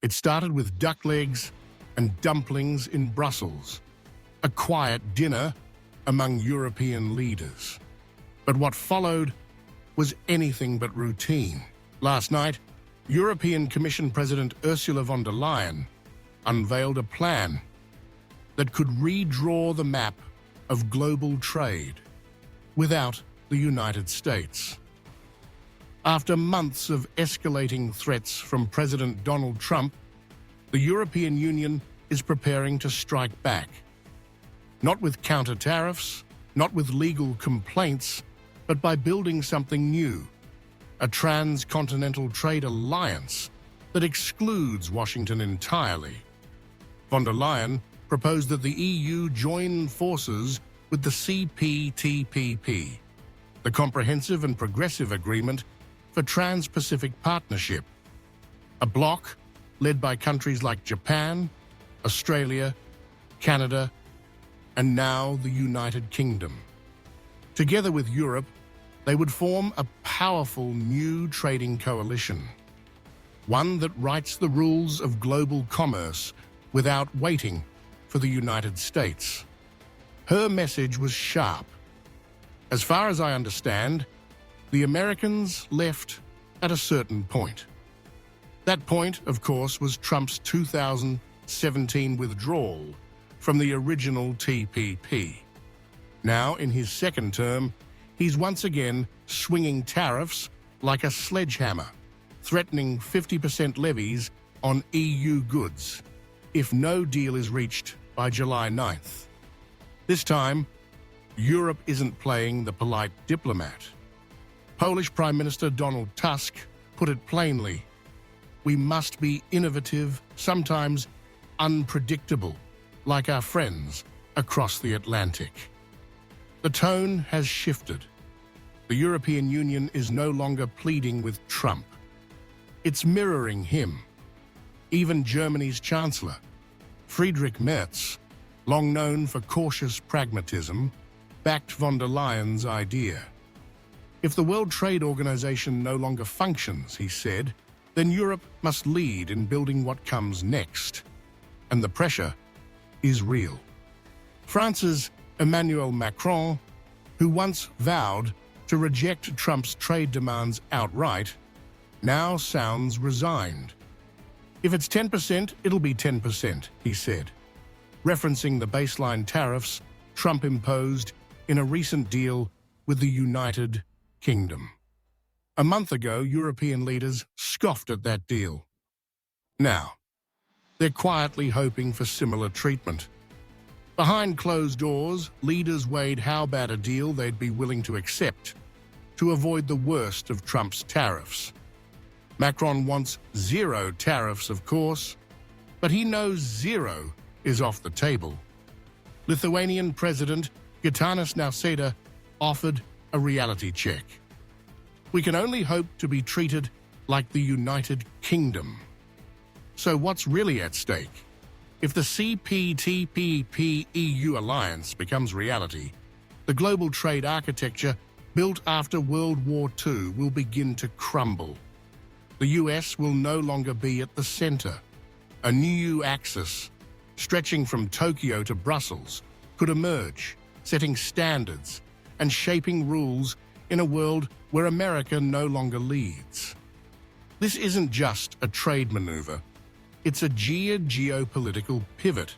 It started with duck legs and dumplings in Brussels, a quiet dinner among European leaders. But what followed was anything but routine. Last night, European Commission President Ursula von der Leyen unveiled a plan that could redraw the map of global trade without the United States. After months of escalating threats from President Donald Trump, the European Union is preparing to strike back. Not with counter-tariffs, not with legal complaints, but by building something new, a transcontinental trade alliance that excludes Washington entirely. Von der Leyen proposed that the EU join forces with the CPTPP, the Comprehensive and Progressive Agreement for Trans-Pacific Partnership, a bloc led by countries like Japan, Australia, Canada, and now the United Kingdom. Together with Europe, they would form a powerful new trading coalition, one that writes the rules of global commerce without waiting for the United States. Her message was sharp. As far as I understand, the Americans left at a certain point. That point, of course, was Trump's 2017 withdrawal from the original TPP. Now, in his second term, he's once again swinging tariffs like a sledgehammer, threatening 50% levies on EU goods if no deal is reached by July 9th. This time, Europe isn't playing the polite diplomat. Polish Prime Minister Donald Tusk put it plainly: we must be innovative, sometimes unpredictable, like our friends across the Atlantic. The tone has shifted. The European Union is no longer pleading with Trump. It's mirroring him. Even Germany's Chancellor, Friedrich Merz, long known for cautious pragmatism, backed von der Leyen's idea. If the World Trade Organization no longer functions, he said, then Europe must lead in building what comes next. And the pressure is real. France's Emmanuel Macron, who once vowed to reject Trump's trade demands outright, now sounds resigned. If it's 10%, it'll be 10%, he said, referencing the baseline tariffs Trump imposed in a recent deal with the United Kingdom. A month ago, European leaders scoffed at that deal. Now, they're quietly hoping for similar treatment. Behind closed doors, leaders weighed how bad a deal they'd be willing to accept to avoid the worst of Trump's tariffs. Macron wants zero tariffs, of course, but he knows zero is off the table. Lithuanian President Gitanas Nausėda offered a reality check. We can only hope to be treated like the United Kingdom. So what's really at stake? If the CPTPP EU alliance becomes reality, the global trade architecture built after World War II will begin to crumble. The US will no longer be at the center. A new axis, stretching from Tokyo to Brussels, could emerge, setting standards and shaping rules in a world where America no longer leads. This isn't just a trade maneuver. It's a geopolitical pivot.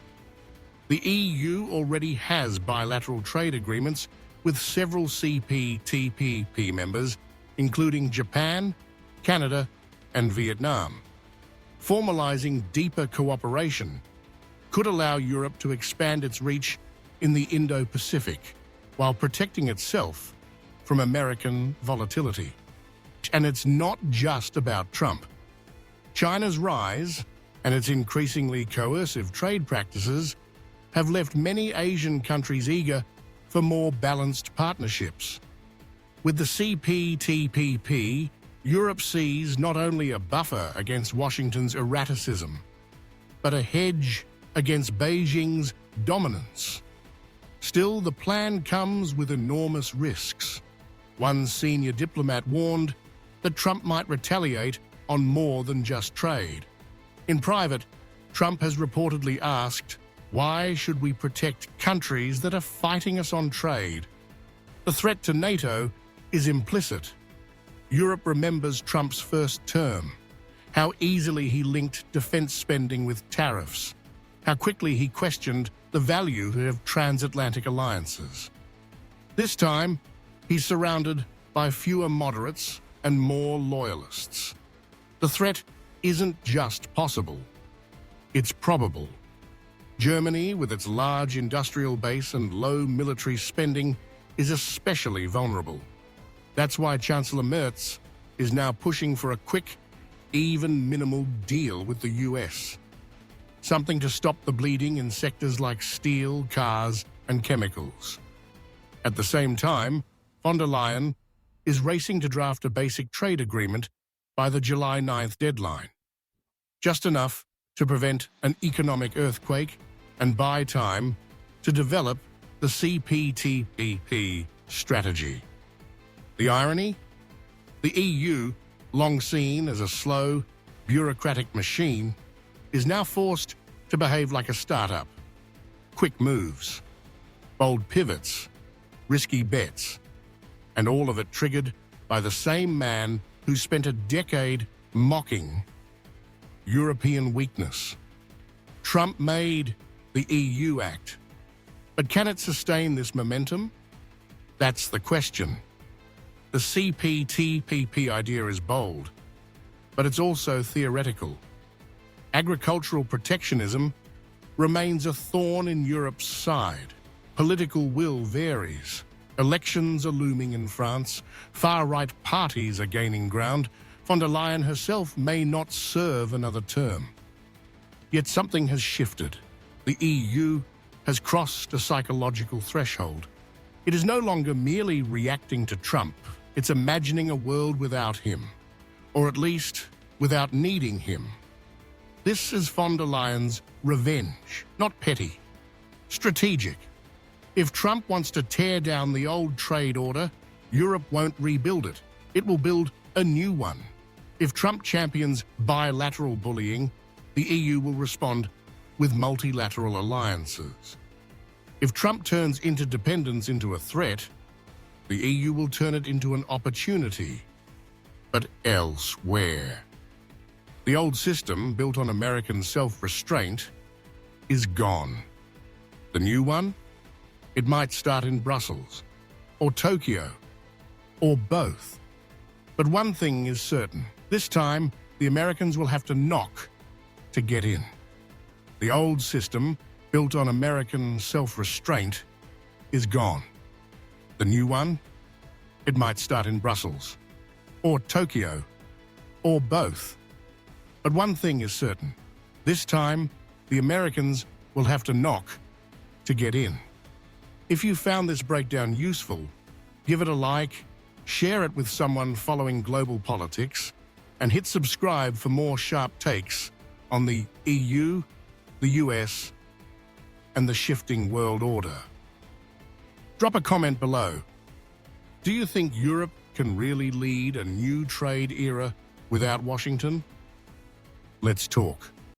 The EU already has bilateral trade agreements with several CPTPP members, including Japan, Canada, and Vietnam. Formalizing deeper cooperation could allow Europe to expand its reach in the Indo-Pacific while protecting itself from American volatility. And it's not just about Trump. China's rise and its increasingly coercive trade practices have left many Asian countries eager for more balanced partnerships. With the CPTPP, Europe sees not only a buffer against Washington's erraticism, but a hedge against Beijing's dominance. Still, the plan comes with enormous risks. One senior diplomat warned that Trump might retaliate on more than just trade. In private, Trump has reportedly asked, "Why should we protect countries that are fighting us on trade?" The threat to NATO is implicit. Europe remembers Trump's first term, how easily he linked defense spending with tariffs, how quickly he questioned the value of transatlantic alliances. This time, he's surrounded by fewer moderates and more loyalists. The threat isn't just possible, it's probable. Germany, with its large industrial base and low military spending, is especially vulnerable. That's why Chancellor Merz is now pushing for a quick, even minimal deal with the US. Something to stop the bleeding in sectors like steel, cars, and chemicals. At the same time, von der Leyen is racing to draft a basic trade agreement by the July 9th deadline. Just enough to prevent an economic earthquake and buy time to develop the CPTPP strategy. The irony? The EU, long seen as a slow, bureaucratic machine, is now forced to behave like a startup. Quick moves, bold pivots, risky bets, and all of it triggered by the same man who spent a decade mocking European weakness. Trump made the EU act, but can it sustain this momentum? That's the question. The CPTPP idea is bold, but it's also theoretical. Agricultural protectionism remains a thorn in Europe's side. Political will varies. Elections are looming in France. Far-right parties are gaining ground. Von der Leyen herself may not serve another term. Yet something has shifted. The EU has crossed a psychological threshold. It is no longer merely reacting to Trump. It's imagining a world without him, or at least without needing him. This is von der Leyen's revenge, not petty, strategic. If Trump wants to tear down the old trade order, Europe won't rebuild it. It will build a new one. If Trump champions bilateral bullying, the EU will respond with multilateral alliances. If Trump turns interdependence into a threat, the EU will turn it into an opportunity, but elsewhere. The old system, built on American self-restraint, is gone. The new one? It might start in Brussels, or Tokyo, or both. But one thing is certain. This time, the Americans will have to knock to get in. The old system, built on American self-restraint, is gone. The new one? It might start in Brussels, or Tokyo, or both. But one thing is certain. This time, the Americans will have to knock to get in. If you found this breakdown useful, give it a like, share it with someone following global politics, and hit subscribe for more sharp takes on the EU, the US, and the shifting world order. Drop a comment below. Do you think Europe can really lead a new trade era without Washington? Let's talk.